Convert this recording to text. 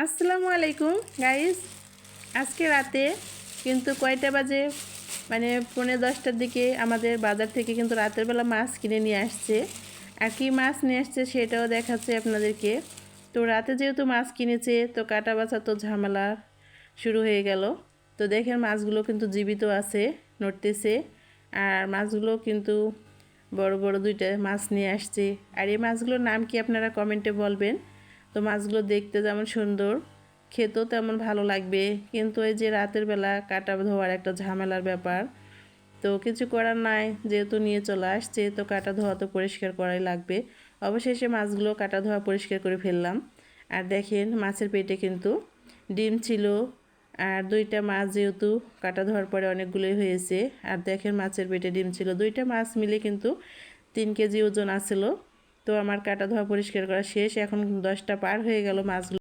আসসালামু আলাইকুম গাইস। আজকে রাতে কিন্তু কয়টা বাজে, মানে 9:30টার দিকে আমাদের বাজার থেকে কিন্তু রাতের বেলা মাছ কিনে নিয়ে আসছে। আর কি মাছ নিয়ে আসছে সেটাও দেখাচ্ছে আপনাদেরকে। তো রাতে যেহেতু মাছ কিনেছে, তো কাটা বাছা তো ঝামেলা শুরু হয়ে গেল। তো দেখেন মাছগুলো কিন্তু জীবিত আছে, নড়তেছে। আর মাছগুলো কিন্তু বড় বড় দুইটা মাছ নিয়ে আসছে। আর এই মাছগুলোর নাম কি আপনারা কমেন্টে বলবেন। তো মাছগুলো দেখতে যেমন সুন্দর, খেতেও তেমন ভালো লাগবে, কিন্তু এই যে রাতের বেলা কাটা ধোয়ার একটা ঝামেলার ব্যাপার। তো কিছু করার নাই, যেহেতু নিয়ে চলে আসছে, তো কাটা ধোয়া তো পরিষ্কার করাই লাগবে। অবশেষে মাছগুলো কাটা ধোয়া পরিষ্কার করে ফেললাম। আর দেখেন মাছের পেটে কিন্তু ডিম ছিল। আর দুইটা মাছ যেহেতু কাটা ধোয়ার পরে অনেকগুলোই হয়েছে। আর দেখেন মাছের পেটে ডিম ছিল, দুইটা মাছ মিলে কিন্তু 3 কেজি ওজন আসছিল। তো আমার কাটা ধোয়া পরিষ্কার করা শেষ, এখন 10টা পার হয়ে গেল মাছগুলো